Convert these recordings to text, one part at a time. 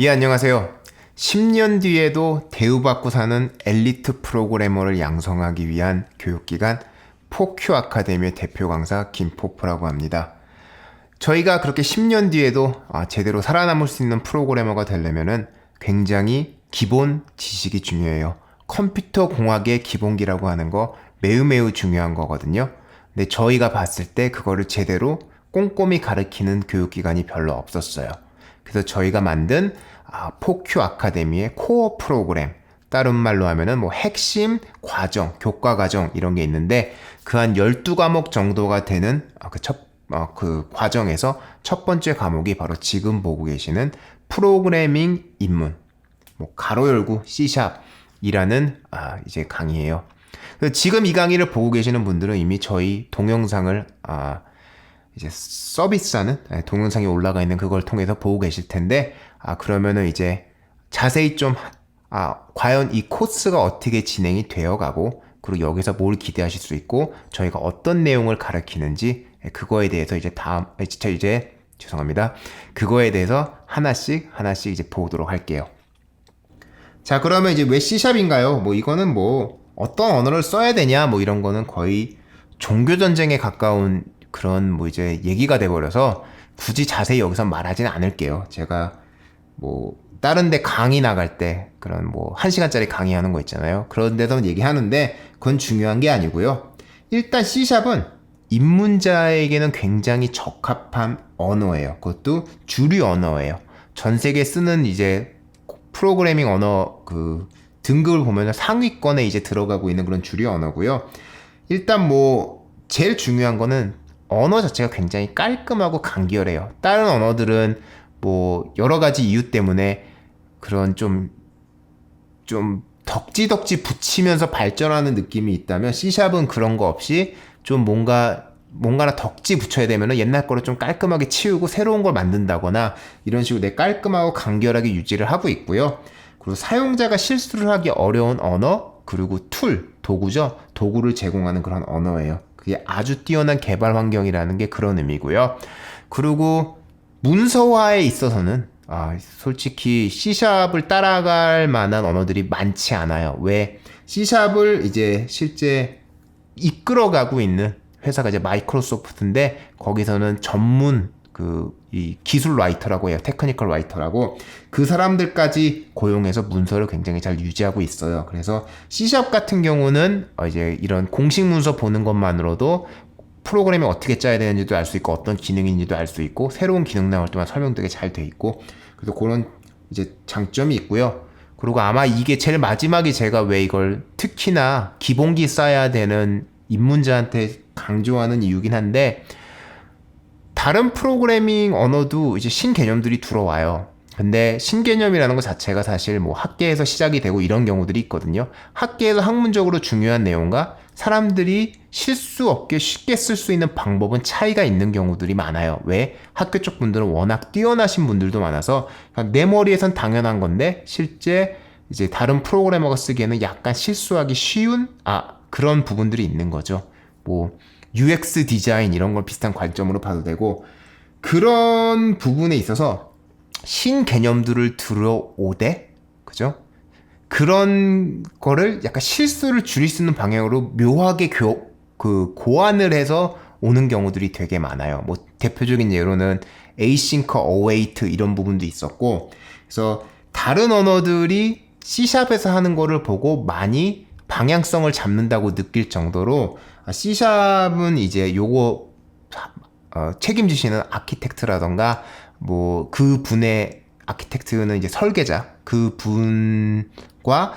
예, 안녕하세요. 10년 뒤에도 대우받고 사는 엘리트 프로그래머를 양성하기 위한 교육기관 포큐 아카데미의 대표 강사 김포프라고 합니다. 저희가 그렇게 10년 뒤에도 제대로 살아남을 수 있는 프로그래머가 되려면은 굉장히 기본 지식이 중요해요. 컴퓨터 공학의 기본기라고 하는 거 매우 중요한 거거든요. 근데 저희가 봤을 때 그거를 제대로 꼼꼼히 가르치는 교육기관이 별로 없었어요. 그래서 저희가 만든 포큐 아카데미의 코어 프로그램, 다른 말로 하면은 뭐 핵심 과정, 교과 과정 이런 게 있는데 그 한 12과목 정도가 되는 그 과정에서 첫 번째 과목이 바로 지금 보고 계시는 프로그래밍 입문, 뭐 가로 열고 C샵이라는 이제 강의예요. 지금 이 강의를 보고 계시는 분들은 이미 저희 동영상을 이제 서비스하는 동영상이 올라가 있는 그걸 통해서 보고 계실 텐데 그러면은 이제 자세히 좀 과연 이 코스가 어떻게 진행이 되어가고 그리고 여기서 뭘 기대하실 수 있고 저희가 어떤 내용을 가르치는지 그거에 대해서 이제 죄송합니다. 그거에 대해서 하나씩 이제 보도록 할게요. 자, 그러면 이제 왜 C샵인가요? 뭐 이거는 뭐 어떤 언어를 써야 되냐 뭐 이런 거는 거의 종교전쟁에 가까운 그런 뭐 이제 얘기가 돼버려서 굳이 자세히 여기서 말하지는 않을게요. 제가 뭐 다른 데 강의 나갈 때 그런 뭐 1시간짜리 강의하는 거 있잖아요. 그런 데서 얘기하는데 그건 중요한 게 아니고요. 일단 C샵은 입문자에게는 굉장히 적합한 언어예요. 그것도 주류 언어예요. 전 세계 쓰는 이제 프로그래밍 언어 그 등급을 보면 상위권에 이제 들어가고 있는 그런 주류 언어고요. 일단 뭐 제일 중요한 거는 언어 자체가 굉장히 깔끔하고 간결해요. 다른 언어들은 뭐 여러 가지 이유 때문에 그런 좀 덕지덕지 붙이면서 발전하는 느낌이 있다면 C샵은 그런 거 없이 좀 뭔가나 덕지 붙여야 되면은 옛날 거를 좀 깔끔하게 치우고 새로운 걸 만든다거나 이런 식으로 내 깔끔하고 간결하게 유지를 하고 있고요. 그리고 사용자가 실수를 하기 어려운 언어 그리고 도구죠. 도구를 제공하는 그런 언어예요. 그게 아주 뛰어난 개발 환경이라는 게 그런 의미고요. 그리고 문서화에 있어서는 솔직히 C샵을 따라갈 만한 언어들이 많지 않아요. 왜? C샵을 이제 실제 이끌어가고 있는 회사가 이제 마이크로소프트인데 거기서는 전문 이 기술 라이터라고 해요. 테크니컬 라이터라고 그 사람들까지 고용해서 문서를 굉장히 잘 유지하고 있어요. 그래서 C샵 같은 경우는 이제 이런 공식 문서 보는 것만으로도 프로그램이 어떻게 짜야 되는지도 알 수 있고 어떤 기능인지도 알 수 있고 새로운 기능 나올 때만 설명되게 잘 돼 있고 그래서 그런 이제 장점이 있고요. 그리고 아마 이게 제일 마지막에 제가 왜 이걸 특히나 기본기 쌓아야 되는 입문자한테 강조하는 이유긴 한데 다른 프로그래밍 언어도 이제 신개념들이 들어와요. 근데 신개념이라는 것 자체가 사실 뭐 학계에서 시작이 되고 이런 경우들이 있거든요. 학계에서 학문적으로 중요한 내용과 사람들이 실수 없게 쉽게 쓸 수 있는 방법은 차이가 있는 경우들이 많아요. 왜? 학교 쪽 분들은 워낙 뛰어나신 분들도 많아서 내 머리에선 당연한 건데 실제 이제 다른 프로그래머가 쓰기에는 약간 실수하기 쉬운 그런 부분들이 있는 거죠. 뭐 UX 디자인 이런 걸 비슷한 관점으로 봐도 되고 그런 부분에 있어서 신개념들을 들어오되 그죠? 그런 거를 약간 실수를 줄일 수 있는 방향으로 묘하게 고안을 해서 오는 경우들이 되게 많아요. 뭐 대표적인 예로는 async await 이런 부분도 있었고 그래서 다른 언어들이 C샵에서 하는 거를 보고 많이 방향성을 잡는다고 느낄 정도로 C샵은 이제 요거 책임지시는 아키텍트라던가 뭐 그 분의 아키텍트는 이제 설계자 그 분과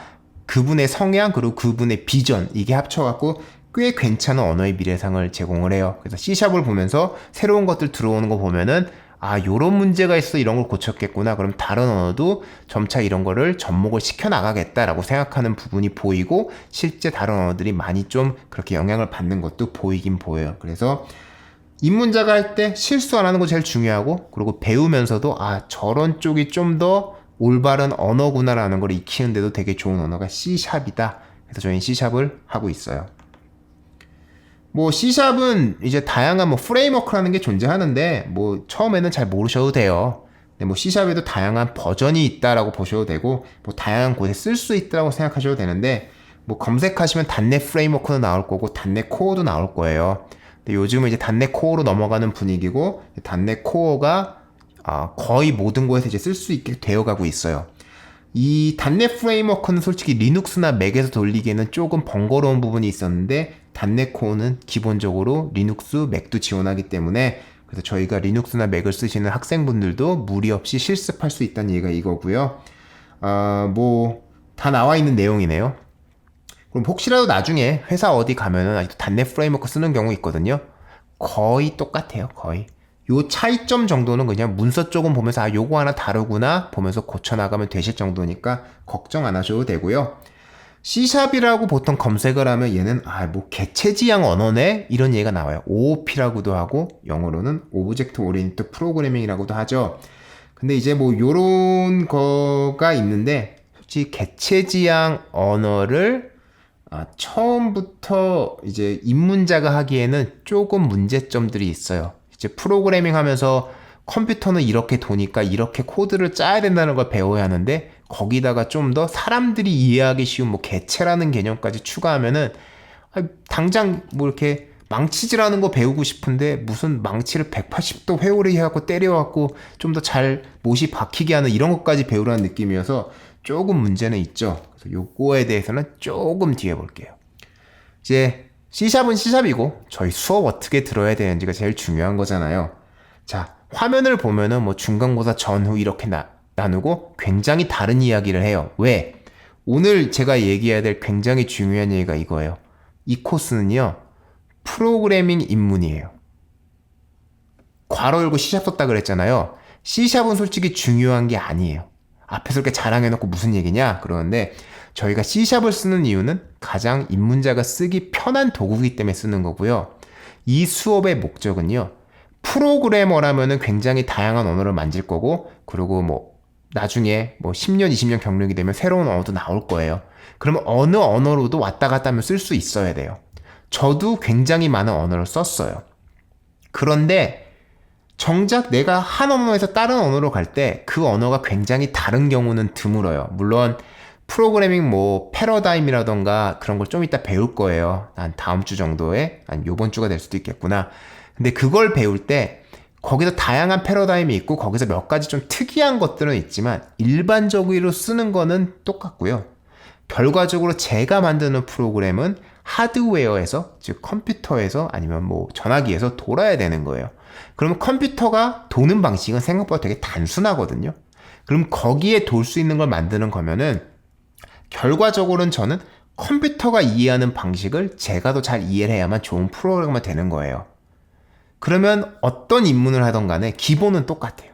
그분의 성향 그리고 그분의 비전 이게 합쳐갖고 꽤 괜찮은 언어의 미래상을 제공을 해요. 그래서 C샵을 보면서 새로운 것들 들어오는 거 보면은 요런 문제가 있어 이런 걸 고쳤겠구나. 그럼 다른 언어도 점차 이런 거를 접목을 시켜 나가겠다라고 생각하는 부분이 보이고 실제 다른 언어들이 많이 좀 그렇게 영향을 받는 것도 보이긴 보여요. 그래서 입문자가 할 때 실수 안 하는 거 제일 중요하고 그리고 배우면서도 저런 쪽이 좀 더 올바른 언어구나라는 걸 익히는데도 되게 좋은 언어가 C샵이다. 그래서 저희는 C샵을 하고 있어요. 뭐 C샵은 이제 다양한 뭐 프레임워크라는 게 존재하는데 뭐 처음에는 잘 모르셔도 돼요. 근데 뭐 C샵에도 다양한 버전이 있다라고 보셔도 되고 뭐 다양한 곳에 쓸 수 있다라고 생각하셔도 되는데 뭐 검색하시면 .NET 프레임워크도 나올 거고 .NET 코어도 나올 거예요. 근데 요즘은 이제 .NET 코어로 넘어가는 분위기고 .NET 코어가 거의 모든 곳에서 이제 쓸 수 있게 되어가고 있어요. 이 .NET 프레임워크는 솔직히 리눅스나 맥에서 돌리기에는 조금 번거로운 부분이 있었는데 .NET 코어는 기본적으로 리눅스, 맥도 지원하기 때문에 그래서 저희가 리눅스나 맥을 쓰시는 학생분들도 무리 없이 실습할 수 있다는 얘기가 이거고요. 뭐 다 나와 있는 내용이네요. 그럼 혹시라도 나중에 회사 어디 가면은 아직도 .NET 프레임워크 쓰는 경우 있거든요. 거의 똑같아요. 거의. 요 차이점 정도는 그냥 문서 쪽은 보면서 요거 하나 다르구나 보면서 고쳐나가면 되실 정도니까 걱정 안 하셔도 되고요. C샵이라고 보통 검색을 하면 얘는 뭐 개체지향 언어네? 이런 얘기가 나와요. OOP라고도 하고 영어로는 오브젝트 오리엔티드 프로그래밍이라고도 하죠. 근데 이제 뭐 요런 거가 있는데 솔직히 개체지향 언어를 처음부터 이제 입문자가 하기에는 조금 문제점들이 있어요. 이제 프로그래밍 하면서 컴퓨터는 이렇게 도니까 이렇게 코드를 짜야 된다는 걸 배워야 하는데 거기다가 좀 더 사람들이 이해하기 쉬운 뭐 개체라는 개념까지 추가하면은 당장 뭐 이렇게 망치질하는 거 배우고 싶은데 무슨 망치를 180도 회오리 해갖고 때려갖고 좀 더 잘 못이 박히게 하는 이런 것까지 배우라는 느낌이어서 조금 문제는 있죠. 그래서 요거에 대해서는 조금 뒤에 볼게요. 이제 C샵은 C샵이고 저희 수업 어떻게 들어야 되는지가 제일 중요한 거잖아요. 자, 화면을 보면은 뭐 중간고사 전후 이렇게 나누고 굉장히 다른 이야기를 해요. 왜? 오늘 제가 얘기해야 될 굉장히 중요한 얘기가 이거예요. 이 코스는요, 프로그래밍 입문이에요. 괄호 열고 C샵 썼다 그랬잖아요. C샵은 솔직히 중요한 게 아니에요. 앞에서 이렇게 자랑해놓고 무슨 얘기냐? 그러는데 저희가 C샵을 쓰는 이유는 가장 입문자가 쓰기 편한 도구이기 때문에 쓰는 거고요. 이 수업의 목적은요. 프로그래머라면은 굉장히 다양한 언어를 만질 거고 그리고 뭐 나중에 뭐 10년, 20년 경력이 되면 새로운 언어도 나올 거예요. 그러면 어느 언어로도 왔다 갔다 하면 쓸 수 있어야 돼요. 저도 굉장히 많은 언어를 썼어요. 그런데 정작 내가 한 언어에서 다른 언어로 갈 때 그 언어가 굉장히 다른 경우는 드물어요. 물론 프로그래밍 뭐 패러다임이라던가 그런 걸 좀 이따 배울 거예요. 한 다음 주 정도에 아니면 요번 주가 될 수도 있겠구나. 근데 그걸 배울 때 거기서 다양한 패러다임이 있고 거기서 몇 가지 좀 특이한 것들은 있지만 일반적으로 쓰는 거는 똑같고요. 결과적으로 제가 만드는 프로그램은 하드웨어에서 즉 컴퓨터에서 아니면 뭐 전화기에서 돌아야 되는 거예요. 그러면 컴퓨터가 도는 방식은 생각보다 되게 단순하거든요. 그럼 거기에 돌 수 있는 걸 만드는 거면은 결과적으로는 저는 컴퓨터가 이해하는 방식을 제가 더 잘 이해를 해야만 좋은 프로그래머가 되는 거예요. 그러면 어떤 입문을 하던 간에 기본은 똑같아요.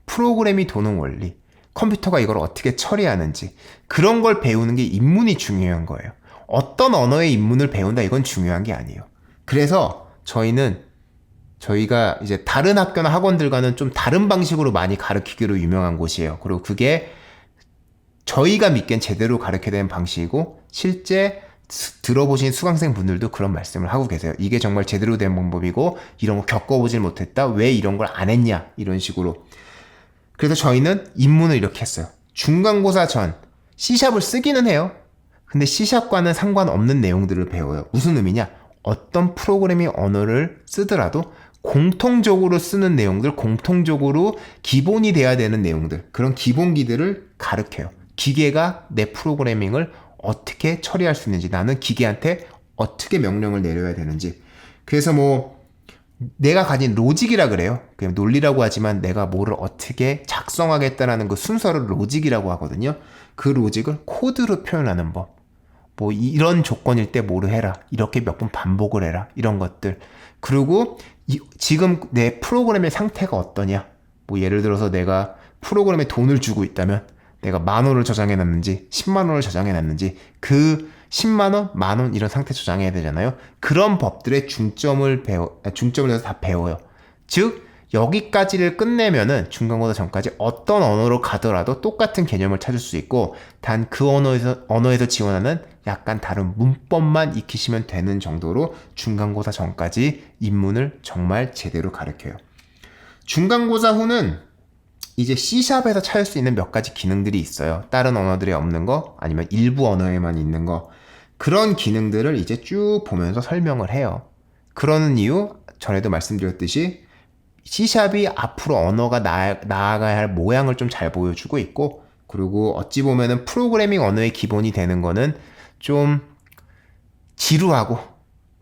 프로그램이 도는 원리, 컴퓨터가 이걸 어떻게 처리하는지 그런 걸 배우는 게 입문이 중요한 거예요. 어떤 언어의 입문을 배운다 이건 중요한 게 아니에요. 그래서 저희가 이제 다른 학교나 학원들과는 좀 다른 방식으로 많이 가르치기로 유명한 곳이에요. 그리고 그게 저희가 믿기엔 제대로 가르쳐야 되는 방식이고 실제 들어보신 수강생 분들도 그런 말씀을 하고 계세요. 이게 정말 제대로 된 방법이고 이런 거 겪어보질 못했다. 왜 이런 걸 안 했냐 이런 식으로. 그래서 저희는 입문을 이렇게 했어요. 중간고사 전 C샵을 쓰기는 해요. 근데 C샵과는 상관없는 내용들을 배워요. 무슨 의미냐? 어떤 프로그래밍 언어를 쓰더라도 공통적으로 쓰는 내용들, 공통적으로 기본이 돼야 되는 내용들, 그런 기본기들을 가르쳐요. 기계가 내 프로그래밍을 어떻게 처리할 수 있는지, 나는 기계한테 어떻게 명령을 내려야 되는지. 그래서 뭐 내가 가진 로직이라 그래요. 그냥 논리라고 하지만 내가 뭐를 어떻게 작성하겠다라는 그 순서를 로직이라고 하거든요. 그 로직을 코드로 표현하는 법. 뭐 이런 조건일 때 뭐를 해라. 이렇게 몇 번 반복을 해라. 이런 것들. 그리고 지금 내 프로그램의 상태가 어떠냐. 뭐 예를 들어서 내가 프로그램에 돈을 주고 있다면 내가 10,000원을 저장해놨는지 100,000원을 저장해놨는지 그 10만원, 10,000원 이런 상태 저장해야 되잖아요. 그런 법들의 중점을 해서 다 배워요. 즉 여기까지를 끝내면은 중간고사 전까지 어떤 언어로 가더라도 똑같은 개념을 찾을 수 있고 단 그 언어에서 지원하는 약간 다른 문법만 익히시면 되는 정도로 중간고사 전까지 입문을 정말 제대로 가르쳐요. 중간고사 후는 이제 C샵에서 찾을 수 있는 몇 가지 기능들이 있어요. 다른 언어들에 없는 거, 아니면 일부 언어에만 있는 거. 그런 기능들을 이제 쭉 보면서 설명을 해요. 그러는 이유, 전에도 말씀드렸듯이 C샵이 앞으로 언어가 나아가야 할 모양을 좀 잘 보여주고 있고, 그리고 어찌 보면은 프로그래밍 언어의 기본이 되는 거는 좀 지루하고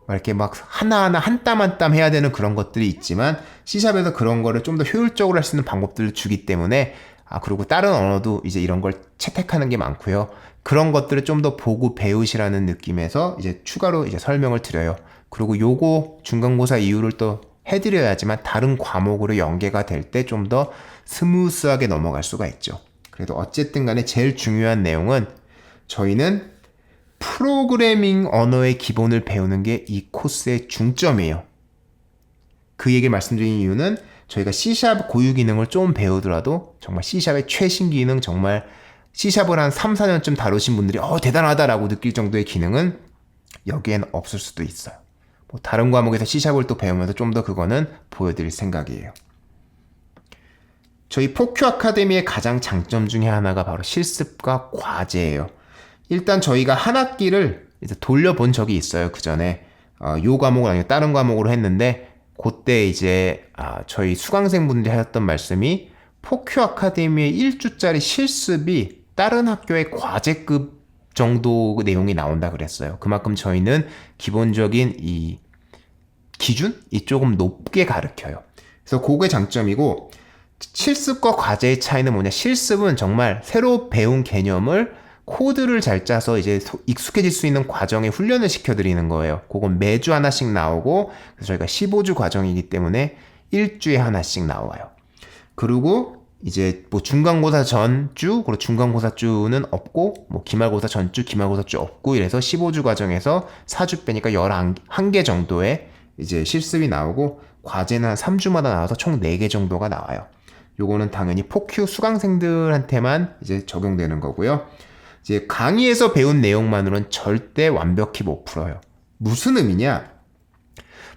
이렇게 막 하나하나 한 땀 한 땀 해야 되는 그런 것들이 있지만 C샵에서 그런 거를 좀 더 효율적으로 할 수 있는 방법들을 주기 때문에 그리고 다른 언어도 이제 이런 걸 채택하는 게 많고요. 그런 것들을 좀 더 보고 배우시라는 느낌에서 이제 추가로 이제 설명을 드려요. 그리고 요거 중간고사 이후를 또 해드려야지만 다른 과목으로 연계가 될 때 좀 더 스무스하게 넘어갈 수가 있죠. 그래도 어쨌든 간에 제일 중요한 내용은 저희는 프로그래밍 언어의 기본을 배우는 게 이 코스의 중점이에요. 그 얘기를 말씀드린 이유는 저희가 C샵 고유 기능을 좀 배우더라도 정말 C샵의 최신 기능, 정말 C샵을 한 3, 4년쯤 다루신 분들이 대단하다라고 느낄 정도의 기능은 여기엔 없을 수도 있어요. 뭐 다른 과목에서 C샵을 또 배우면서 좀 더 그거는 보여드릴 생각이에요. 저희 포큐 아카데미의 가장 장점 중에 하나가 바로 실습과 과제예요. 일단 저희가 한 학기를 이제 돌려본 적이 있어요. 그 전에 요 과목은 아니고 다른 과목으로 했는데 그때 이제 저희 수강생분들이 하셨던 말씀이 포큐 아카데미의 1주짜리 실습이 다른 학교의 과제급 정도 내용이 나온다 그랬어요. 그만큼 저희는 기본적인 이 기준이 조금 높게 가르쳐요. 그래서 그게 장점이고, 실습과 과제의 차이는 뭐냐, 실습은 정말 새로 배운 개념을 코드를 잘 짜서 이제 익숙해질 수 있는 과정에 훈련을 시켜드리는 거예요. 그건 매주 하나씩 나오고, 그래서 저희가 15주 과정이기 때문에 일주에 하나씩 나와요. 그리고 이제 뭐 중간고사 전주, 그리고 중간고사 주는 없고, 뭐 기말고사 전주, 기말고사 주 없고, 이래서 15주 과정에서 4주 빼니까 11개 정도의 이제 실습이 나오고, 과제는 한 3주마다 나와서 총 4개 정도가 나와요. 요거는 당연히 포큐 수강생들한테만 이제 적용되는 거고요. 이제 강의에서 배운 내용만으로는 절대 완벽히 못 풀어요. 무슨 의미냐?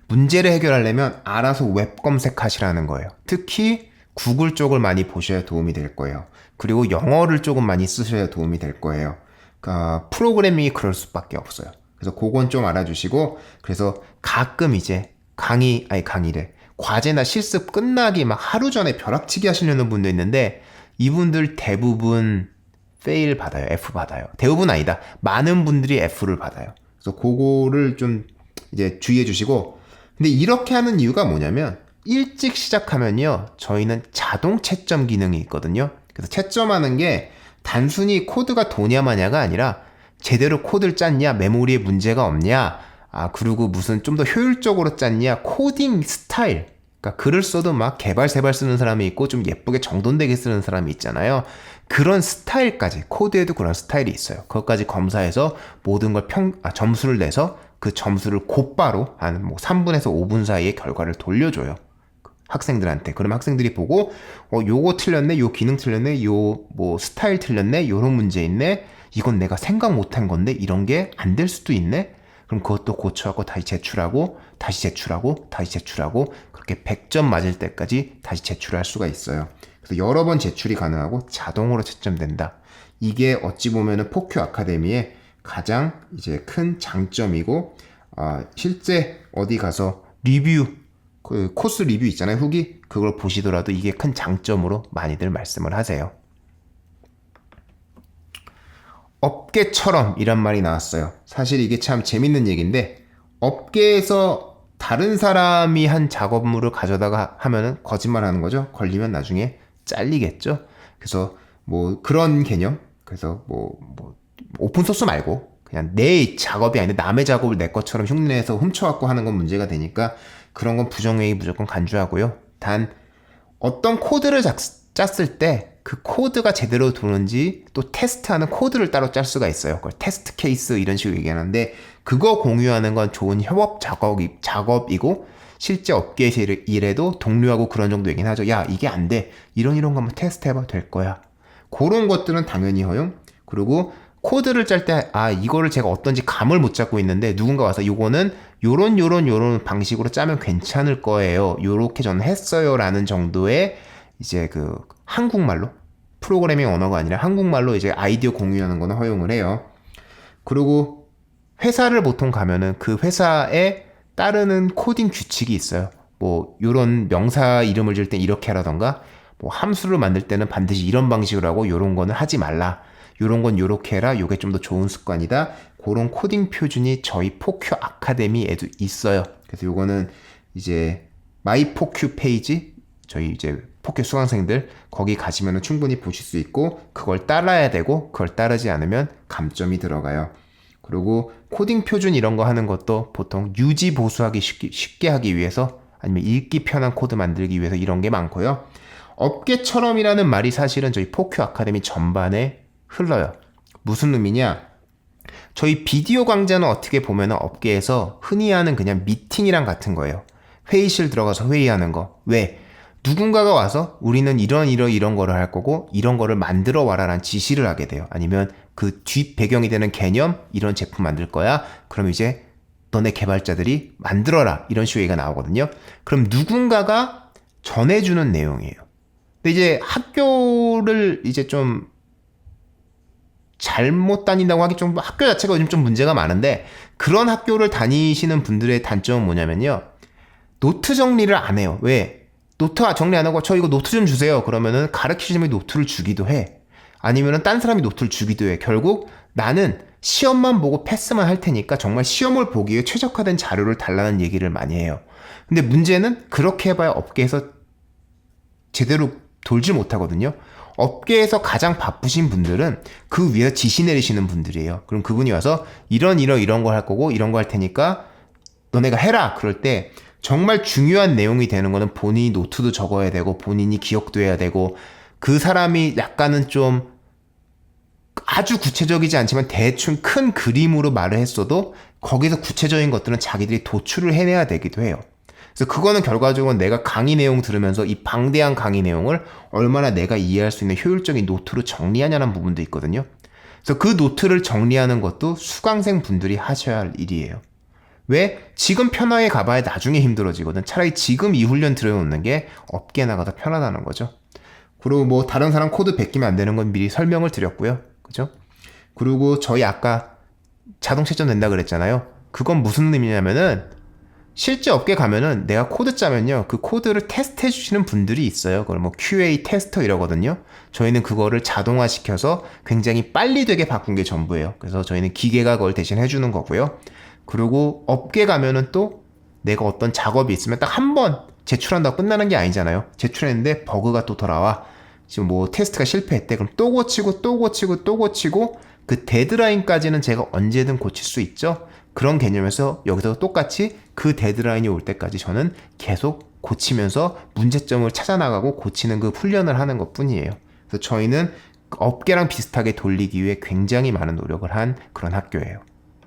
문제를 해결하려면 알아서 웹 검색하시라는 거예요. 특히 구글 쪽을 많이 보셔야 도움이 될 거예요. 그리고 영어를 조금 많이 쓰셔야 도움이 될 거예요. 그러니까 프로그래밍이 그럴 수밖에 없어요. 그래서 그건 좀 알아주시고, 그래서 가끔 이제 강의래. 과제나 실습 끝나기 막 하루 전에 벼락치기 하시려는 분도 있는데, 이분들 대부분 페일 받아요. F 받아요. 대부분 아니다. 많은 분들이 F를 받아요. 그래서 그거를 좀 이제 주의해 주시고, 근데 이렇게 하는 이유가 뭐냐면, 일찍 시작하면요, 저희는 자동 채점 기능이 있거든요. 그래서 채점하는 게 단순히 코드가 도냐 마냐가 아니라 제대로 코드를 짰냐, 메모리에 문제가 없냐, 그리고 무슨 좀 더 효율적으로 짰냐, 코딩 스타일. 그러니까 글을 써도 막 개발세발 쓰는 사람이 있고 좀 예쁘게 정돈되게 쓰는 사람이 있잖아요. 그런 스타일까지, 코드에도 그런 스타일이 있어요. 그것까지 검사해서 모든 걸 점수를 내서 그 점수를 곧바로 한 뭐 3분에서 5분 사이에 결과를 돌려줘요. 학생들한테. 그럼 학생들이 보고 요거 틀렸네, 요 기능 틀렸네, 요 뭐 스타일 틀렸네, 요런 문제 있네, 이건 내가 생각 못한 건데 이런 게 안 될 수도 있네. 그럼 그것도 고쳐갖고 다시 제출하고 다시 제출하고 다시 제출하고 그렇게 100점 맞을 때까지 다시 제출할 수가 있어요. 그래서 여러 번 제출이 가능하고 자동으로 채점된다. 이게 어찌 보면은 포큐 아카데미의 가장 이제 큰 장점이고, 실제 어디 가서 리뷰, 그 코스 리뷰 있잖아요, 후기, 그걸 보시더라도 이게 큰 장점으로 많이들 말씀을 하세요. 업계처럼 이란 말이 나왔어요. 사실 이게 참 재밌는 얘기인데, 업계에서 다른 사람이 한 작업물을 가져다가 하면은 거짓말 하는 거죠. 걸리면 나중에 잘리겠죠. 그래서 뭐 그런 개념. 그래서 뭐 오픈소스 말고 그냥 내 작업이 아닌데 남의 작업을 내 것처럼 흉내내서 훔쳐갖고 하는 건 문제가 되니까 그런 건 부정행위 무조건 간주하고요. 단 어떤 코드를 짰을 때 그 코드가 제대로 도는지 또 테스트하는 코드를 따로 짤 수가 있어요. 그걸 테스트 케이스 이런 식으로 얘기하는데, 그거 공유하는 건 좋은 협업 작업이고, 실제 업계에서 일해도 동료하고 그런 정도 얘기는 하죠. 야, 이게 안 돼. 이런 거 한번 테스트 해봐도 될 거야. 그런 것들은 당연히 허용. 그리고 코드를 짤 때 이거를 제가 어떤지 감을 못 잡고 있는데 누군가 와서 요거는 요런 방식으로 짜면 괜찮을 거예요. 요렇게 저는 했어요. 라는 정도의 이제 그 한국말로 프로그래밍 언어가 아니라 한국말로 이제 아이디어 공유하는 거는 허용을 해요. 그리고 회사를 보통 가면은 그 회사에 따르는 코딩 규칙이 있어요. 뭐 요런 명사 이름을 줄 땐 이렇게 하라던가 뭐 함수를 만들 때는 반드시 이런 방식으로 하고 요런 거는 하지 말라. 요런 건 요렇게 해라. 요게 좀 더 좋은 습관이다. 그런 코딩 표준이 저희 포큐 아카데미에도 있어요. 그래서 요거는 이제 마이 포큐 페이지 저희 이제 포큐 수강생들 거기 가시면 충분히 보실 수 있고 그걸 따라야 되고 그걸 따르지 않으면 감점이 들어가요. 그리고 코딩 표준 이런 거 하는 것도 보통 유지 보수하기 쉽게 하기 위해서 아니면 읽기 편한 코드 만들기 위해서 이런 게 많고요. 업계처럼이라는 말이 사실은 저희 포큐 아카데미 전반에 흘러요. 무슨 의미냐? 저희 비디오 강좌는 어떻게 보면 업계에서 흔히 하는 그냥 미팅이랑 같은 거예요. 회의실 들어가서 회의하는 거. 왜? 누군가가 와서 우리는 이런 거를 할 거고 이런 거를 만들어 와라라는 지시를 하게 돼요. 아니면 그 뒷 배경이 되는 개념 이런 제품 만들 거야. 그럼 이제 너네 개발자들이 만들어라 이런 식의 얘기가 나오거든요. 그럼 누군가가 전해주는 내용이에요. 근데 이제 학교를 이제 좀 잘못 다닌다고 하기 좀 학교 자체가 요즘 좀 문제가 많은데 그런 학교를 다니시는 분들의 단점은 뭐냐면요. 노트 정리를 안 해요. 왜? 노트 정리 안 하고 저 이거 노트 좀 주세요. 그러면은 가르치시는 분이 노트를 주기도 해. 아니면은 딴 사람이 노트를 주기도 해. 결국 나는 시험만 보고 패스만 할 테니까 정말 시험을 보기 위해 최적화된 자료를 달라는 얘기를 많이 해요. 근데 문제는 그렇게 해봐야 업계에서 제대로 돌지 못하거든요. 업계에서 가장 바쁘신 분들은 그 위에서 지시 내리시는 분들이에요. 그럼 그분이 와서 이런 거 할 거고 이런 거 할 테니까 너네가 해라. 그럴 때 정말 중요한 내용이 되는 거는 본인이 노트도 적어야 되고 본인이 기억도 해야 되고 그 사람이 약간은 좀 아주 구체적이지 않지만 대충 큰 그림으로 말을 했어도 거기서 구체적인 것들은 자기들이 도출을 해내야 되기도 해요. 그래서 그거는 결과적으로 내가 강의 내용 들으면서 이 방대한 강의 내용을 얼마나 내가 이해할 수 있는 효율적인 노트로 정리하냐는 부분도 있거든요. 그래서 그 노트를 정리하는 것도 수강생 분들이 하셔야 할 일이에요. 왜? 지금 편하게 가봐야 나중에 힘들어지거든. 차라리 지금 이 훈련 들여놓는 게 업계 나가서 편하다는 거죠. 그리고 뭐 다른 사람 코드 베끼면 안 되는 건 미리 설명을 드렸고요. 그죠? 그리고 저희 아까 자동 채점 된다 그랬잖아요. 그건 무슨 의미냐면은 실제 업계 가면은 내가 코드 짜면요. 그 코드를 테스트 해주시는 분들이 있어요. 그걸 뭐 QA 테스터 이러거든요. 저희는 그거를 자동화시켜서 굉장히 빨리 되게 바꾼 게 전부예요. 그래서 저희는 기계가 그걸 대신 해주는 거고요. 그리고 업계 가면은 또 내가 어떤 작업이 있으면 딱 한 번 제출한다고 끝나는 게 아니잖아요. 제출했는데 버그가 또 돌아와. 지금 뭐 테스트가 실패했대. 그럼 또 고치고 그 데드라인까지는 제가 언제든 고칠 수 있죠. 그런 개념에서 여기서 똑같이 그 데드라인이 올 때까지 저는 계속 고치면서 문제점을 찾아나가고 고치는 그 훈련을 하는 것 뿐이에요. 그래서 저희는 업계랑 비슷하게 돌리기 위해 굉장히 많은 노력을 한 그런 학교예요.